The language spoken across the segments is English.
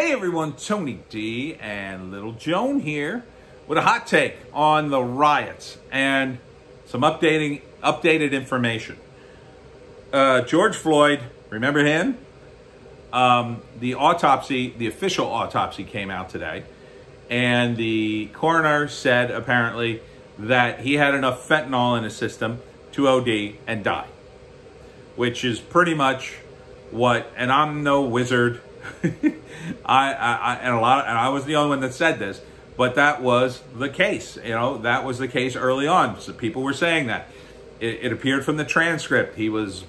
Hey everyone, Tony D and Little Joan here with a hot take on the riots and some updated information. George Floyd, remember him? The official autopsy came out today, and the coroner said apparently that he had enough fentanyl in his system to OD and die, which is pretty much what, and I'm no wizard. I was the only one that said this, but that was the case. You know, that was the case early on. So people were saying that. It appeared from the transcript. He was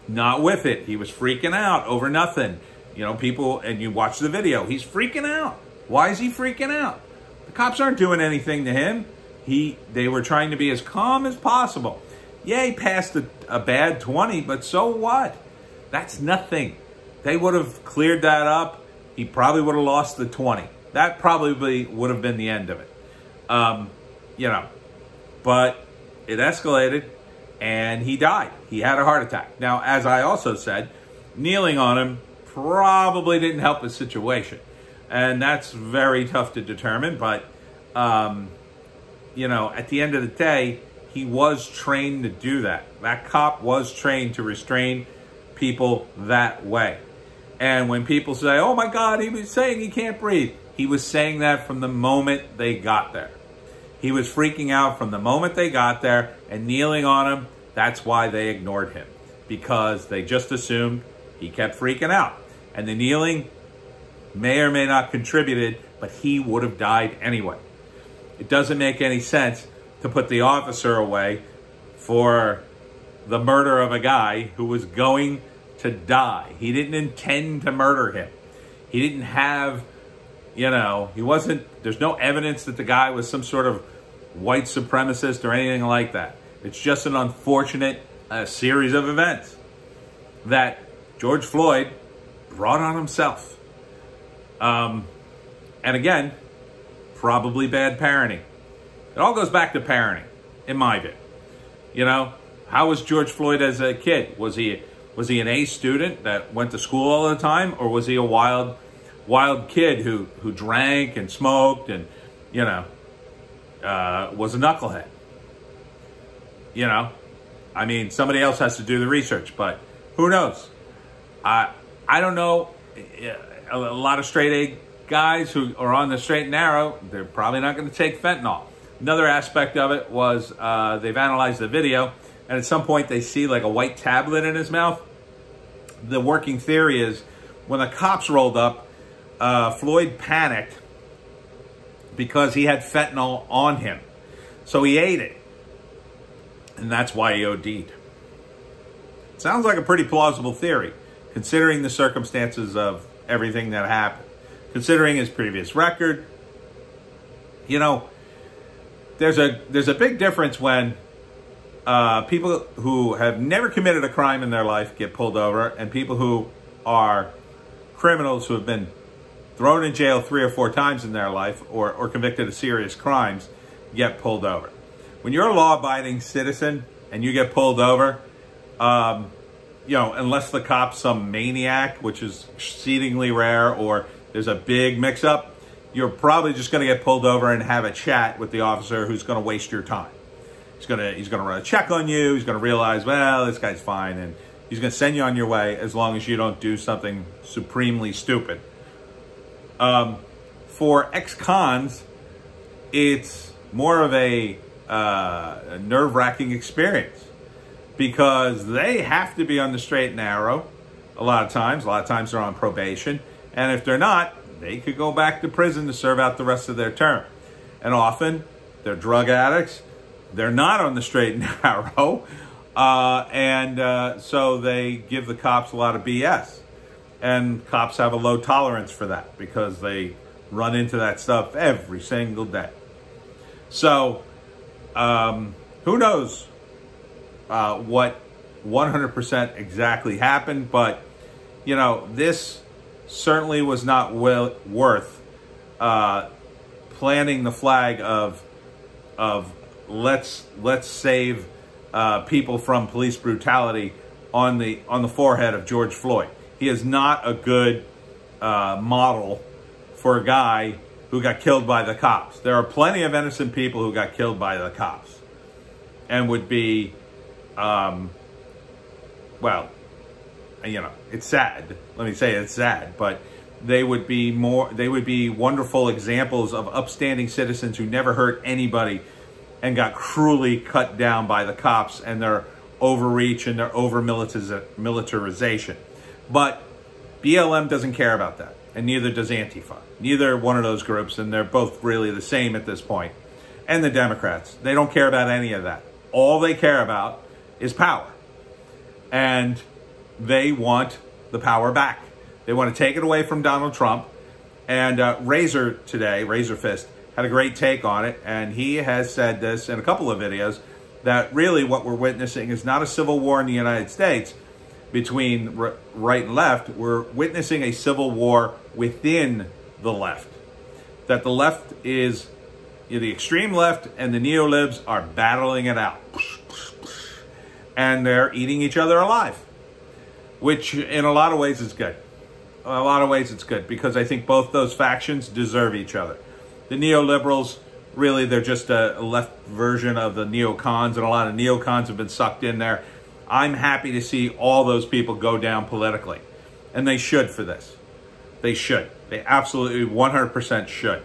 not with it. He was freaking out over nothing. You know, people, and you watch the video, he's freaking out. Why is he freaking out? The cops aren't doing anything to him. They were trying to be as calm as possible. Yeah, he passed a bad 20, but so what? That's nothing. They would have cleared that up. He probably would have lost the 20. That probably would have been the end of it. You know, but it escalated and he died. He had a heart attack. Now, as I also said, kneeling on him probably didn't help the situation. And that's very tough to determine. But, you know, at the end of the day, he was trained to do that. That cop was trained to restrain people that way. And when people say, oh my God, he was saying he can't breathe, he was saying that from the moment they got there. He was freaking out from the moment they got there and kneeling on him. That's why they ignored him, because they just assumed he kept freaking out. And the kneeling may or may not contributed, but he would have died anyway. It doesn't make any sense to put the officer away for the murder of a guy who was going to die. He didn't intend to murder him. He didn't have, you know, there's no evidence that the guy was some sort of white supremacist or anything like that. It's just an unfortunate series of events that George Floyd brought on himself. And again, probably bad parenting. It all goes back to parenting, in my view. You know, how was George Floyd as a kid? Was he an A student that went to school all the time, or was he a wild kid who drank and smoked and, you know, was a knucklehead? You know, I mean, somebody else has to do the research, but who knows? I don't know. A lot of straight A guys who are on the straight and narrow, they're probably not going to take fentanyl. Another aspect of it was they've analyzed the video, and at some point they see like a white tablet in his mouth. The working theory is when the cops rolled up, Floyd panicked because he had fentanyl on him. So he ate it. And that's why he OD'd. Sounds like a pretty plausible theory, considering the circumstances of everything that happened. Considering his previous record. You know, there's a big difference when people who have never committed a crime in their life get pulled over, and people who are criminals who have been thrown in jail 3 or 4 times in their life or convicted of serious crimes get pulled over. When you're a law-abiding citizen and you get pulled over, you know, unless the cop's some maniac, which is exceedingly rare, or there's a big mix-up, you're probably just going to get pulled over and have a chat with the officer who's going to waste your time. He's gonna run a check on you. He's gonna realize, well, this guy's fine, and he's gonna send you on your way as long as you don't do something supremely stupid. For ex-cons, it's more of a nerve-wracking experience because they have to be on the straight and narrow a lot of times. A lot of times they're on probation, and if they're not, they could go back to prison to serve out the rest of their term. And often they're drug addicts. They're not on the straight and narrow, so they give the cops a lot of BS. And cops have a low tolerance for that because they run into that stuff every single day. So, who knows what 100% exactly happened, but, you know, this certainly was not worth planting the flag of let's save people from police brutality on the forehead of George Floyd. He is not a good model for a guy who got killed by the cops. There are plenty of innocent people who got killed by the cops and would be, well, you know, it's sad. Let me say it's sad, but they would be wonderful examples of upstanding citizens who never hurt anybody and got cruelly cut down by the cops and their overreach and their over-militarization. But BLM doesn't care about that, and neither does Antifa. Neither one of those groups, and they're both really the same at this point. And the Democrats, they don't care about any of that. All they care about is power. And they want the power back. They want to take it away from Donald Trump. And Razor today, Razor Fist, had a great take on it. And he has said this in a couple of videos, that really what we're witnessing is not a civil war in the United States between right and left. We're witnessing a civil war within the left. That the left is, the extreme left and the neolibs are battling it out. And they're eating each other alive. Which in a lot of ways is good. In a lot of ways it's good, because I think both those factions deserve each other. The neoliberals, really, they're just a left version of the neocons, and a lot of neocons have been sucked in there. I'm happy to see all those people go down politically. And they should for this. They should. They absolutely 100% should.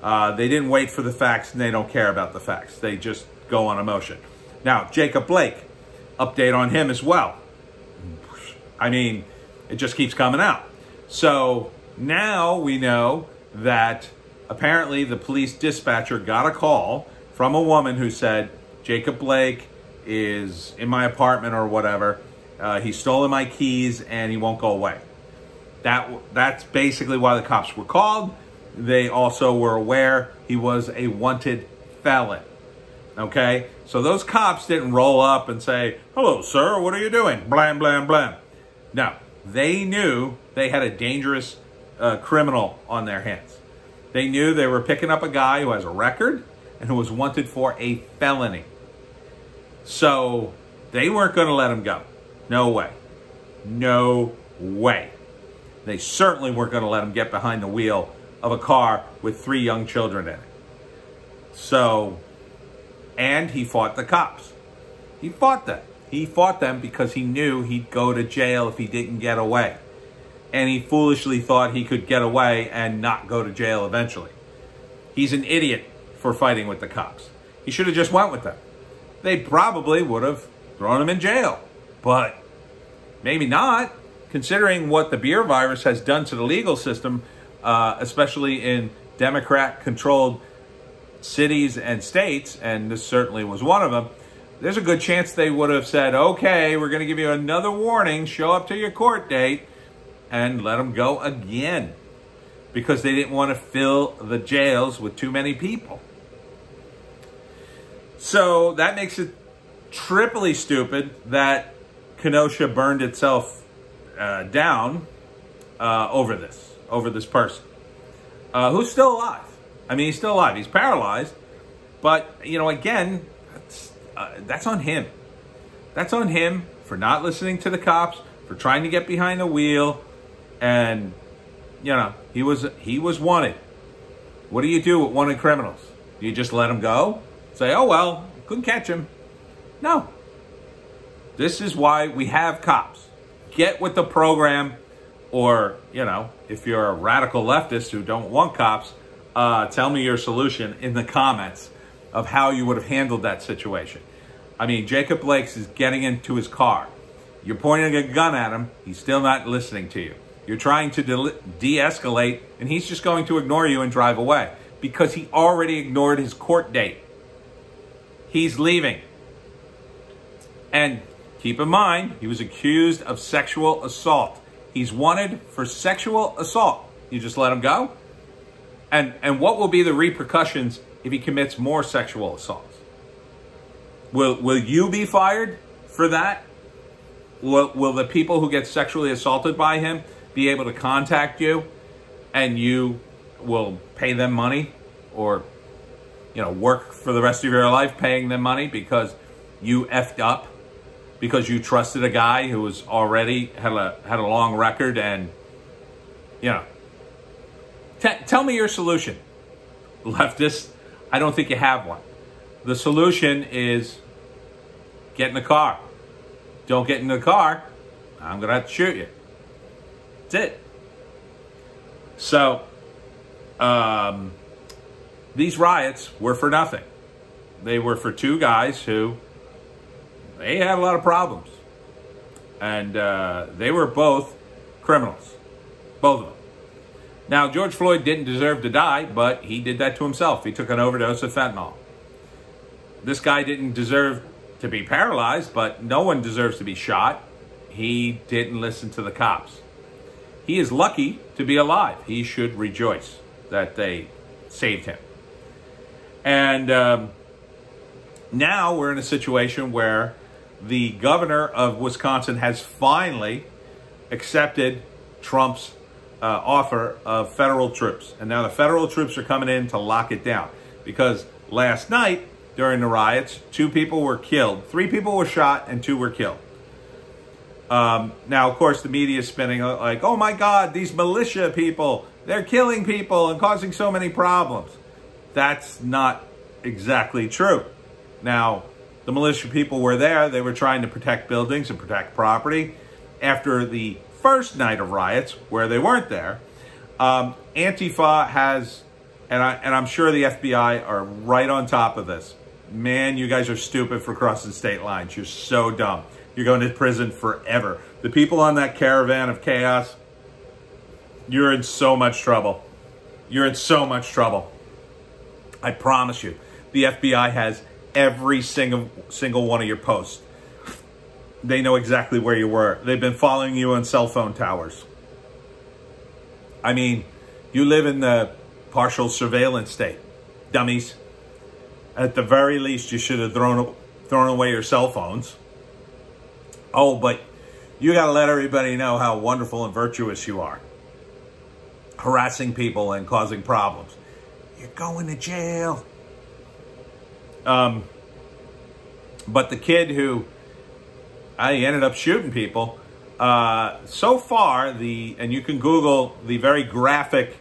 They didn't wait for the facts, and they don't care about the facts. They just go on emotion. Now, Jacob Blake, update on him as well. I mean, it just keeps coming out. So now we know that apparently the police dispatcher got a call from a woman who said, Jacob Blake is in my apartment or whatever. He's stolen my keys and he won't go away. That's basically why the cops were called. They also were aware he was a wanted felon. Okay? So those cops didn't roll up and say, hello, sir, what are you doing? Blam, blam, blam. No, they knew they had a dangerous criminal on their hands. They knew they were picking up a guy who has a record and who was wanted for a felony. So they weren't going to let him go. No way. No way. They certainly weren't going to let him get behind the wheel of a car with 3 young children in it. So, and he fought the cops. He fought them. He fought them because he knew he'd go to jail if he didn't get away. And he foolishly thought he could get away and not go to jail eventually. He's an idiot for fighting with the cops. He should have just went with them. They probably would have thrown him in jail. But maybe not, considering what the beer virus has done to the legal system, especially in Democrat-controlled cities and states, and this certainly was one of them. There's a good chance they would have said, okay, we're going to give you another warning, show up to your court date, and let them go again. Because they didn't want to fill the jails with too many people. So that makes it triply stupid that Kenosha burned itself down over this person. Who's still alive. I mean, he's still alive. He's paralyzed. But, you know, again, that's on him. That's on him for not listening to the cops, for trying to get behind the wheel. And, you know, he was wanted. What do you do with wanted criminals? Do you just let them go? Say, oh, well, couldn't catch him. No. This is why we have cops. Get with the program, or, you know, if you're a radical leftist who don't want cops, tell me your solution in the comments of how you would have handled that situation. I mean, Jacob Blake is getting into his car. You're pointing a gun at him. He's still not listening to you. You're trying to de-escalate, and he's just going to ignore you and drive away because he already ignored his court date. He's leaving. And keep in mind, he was accused of sexual assault. He's wanted for sexual assault. You just let him go? And what will be the repercussions if he commits more sexual assaults? Will you be fired for that? Will the people who get sexually assaulted by him be able to contact you, and you will pay them money, or, you know, work for the rest of your life paying them money because you effed up, because you trusted a guy who was already had a long record, and, you know, Tell me your solution. Leftists, I don't think you have one. The solution is get in the car. Don't get in the car, I'm going to have to shoot you. That's it. So, these riots were for nothing. They were for two guys who, they had a lot of problems. And they were both criminals. Both of them. Now, George Floyd didn't deserve to die, but he did that to himself. He took an overdose of fentanyl. This guy didn't deserve to be paralyzed, but no one deserves to be shot. He didn't listen to the cops. He is lucky to be alive. He should rejoice that they saved him. And now we're in a situation where the governor of Wisconsin has finally accepted Trump's offer of federal troops. And now the federal troops are coming in to lock it down. Because last night, during the riots, 2 people were killed. 3 people were shot and 2 were killed. Now, of course, the media is spinning like, oh my God, these militia people, they're killing people and causing so many problems. That's not exactly true. Now, the militia people were there. They were trying to protect buildings and protect property. After the first night of riots, where they weren't there, Antifa has, and I'm sure the FBI are right on top of this. Man, you guys are stupid for crossing state lines. You're so dumb. You're going to prison forever. The people on that caravan of chaos, you're in so much trouble. You're in so much trouble. I promise you. The FBI has every single one of your posts. They know exactly where you were. They've been following you on cell phone towers. I mean, you live in the partial surveillance state. Dummies. At the very least, you should have thrown away your cell phones. Oh, but you got to let everybody know how wonderful and virtuous you are. Harassing people and causing problems. You're going to jail. But the kid who he ended up shooting people, so far, and you can Google the very graphic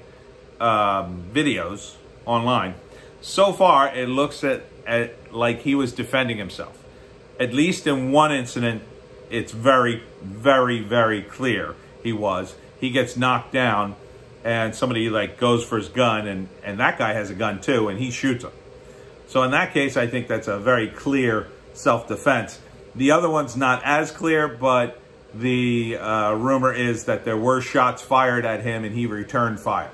videos online. So far, it looks like he was defending himself. At least in one incident, it's very, very, very clear he was. He gets knocked down, and somebody like goes for his gun, and that guy has a gun too, and he shoots him. So in that case, I think that's a very clear self-defense. The other one's not as clear, but the rumor is that there were shots fired at him, and he returned fire.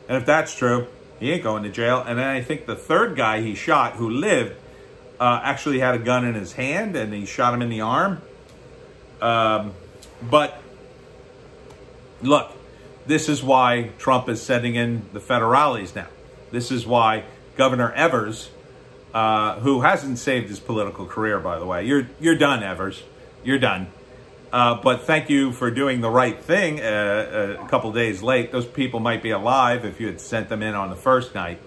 And if that's true, he ain't going to jail. And then I think the third guy he shot, who lived, actually had a gun in his hand, and he shot him in the arm. But look, this is why Trump is sending in the federales now. This is why Governor Evers, who hasn't saved his political career, by the way. You're done, Evers. You're done. But thank you for doing the right thing a couple days late. Those people might be alive if you had sent them in on the first night.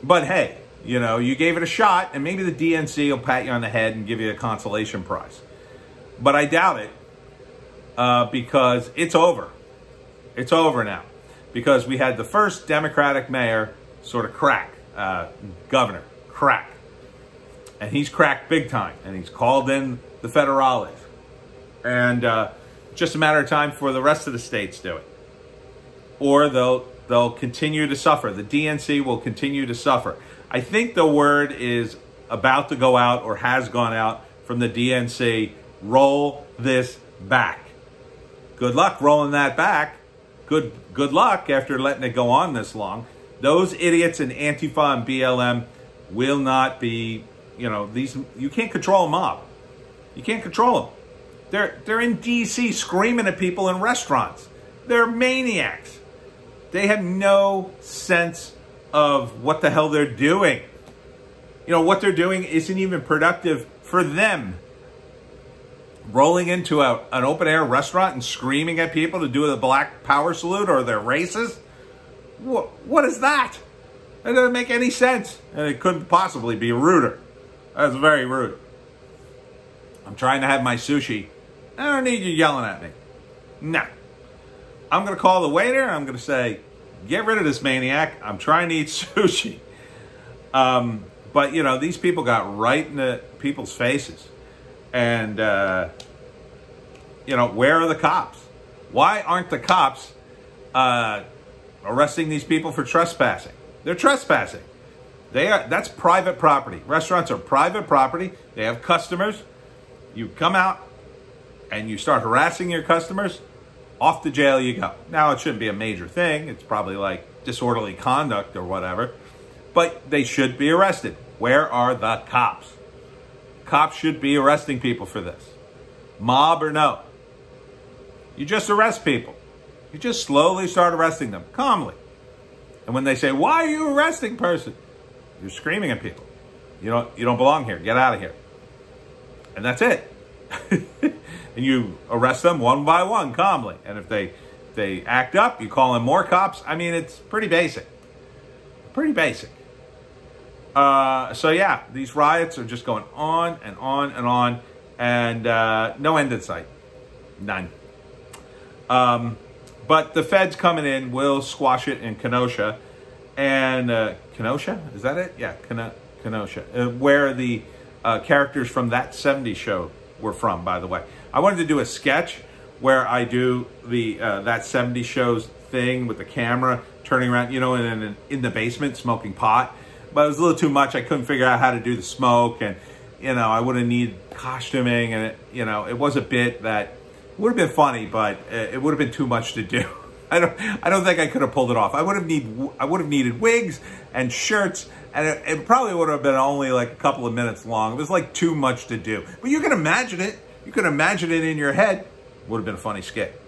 But hey, you know, you gave it a shot, and maybe the DNC will pat you on the head and give you a consolation prize. But I doubt it, because it's over. It's over now. Because we had the first Democratic mayor sort of crack, governor, crack. And he's cracked big time, and he's called in the federales. And just a matter of time for the rest of the states do it. Or they'll continue to suffer. The DNC will continue to suffer. I think the word is about to go out, or has gone out, from the DNC. Roll this back. Good luck rolling that back. Good luck after letting it go on this long. Those idiots in Antifa and BLM will not be, you know, you can't control a mob. You can't control them. They're in D.C. screaming at people in restaurants. They're maniacs. They have no sense of what the hell they're doing. You know, what they're doing isn't even productive for them. Rolling into an open-air restaurant and screaming at people to do the black power salute, or they're racist? What is that? That doesn't make any sense. And it couldn't possibly be ruder. That's very rude. I'm trying to have my sushi. I don't need you yelling at me. No. I'm going to call the waiter. I'm going to say, get rid of this maniac. I'm trying to eat sushi. But, you know, these people got right into people's faces. And, you know, where are the cops? Why aren't the cops arresting these people for trespassing? They're trespassing. That's private property. Restaurants are private property. They have customers. You come out and you start harassing your customers, off to jail you go. Now, it shouldn't be a major thing. It's probably like disorderly conduct or whatever. But they should be arrested. Where are the cops? Cops should be arresting people for this. Mob or no. You just arrest people. You just slowly start arresting them, calmly. And when they say, why are you arresting person? You're screaming at people. You don't belong here. Get out of here. And that's it. And you arrest them one by one, calmly. And if they act up, you call in more cops. I mean, it's pretty basic. Pretty basic. So yeah, these riots are just going on and on and on. And no end in sight. None. But the feds coming in will squash it in Kenosha. And Kenosha? Is that it? Yeah, Kenosha. Where the characters from That 70s Show were from, by the way. I wanted to do a sketch where I do the That 70s Show's thing with the camera turning around, you know, in the basement smoking pot. But it was a little too much. I couldn't figure out how to do the smoke. And, you know, I would have needed costuming. And, it was a bit that would have been funny, but it would have been too much to do. I don't think I could have pulled it off. I would have needed wigs and shirts, and it probably would have been only like a couple of minutes long. It was like too much to do. But you can imagine it. You can imagine it in your head. Would have been a funny skit.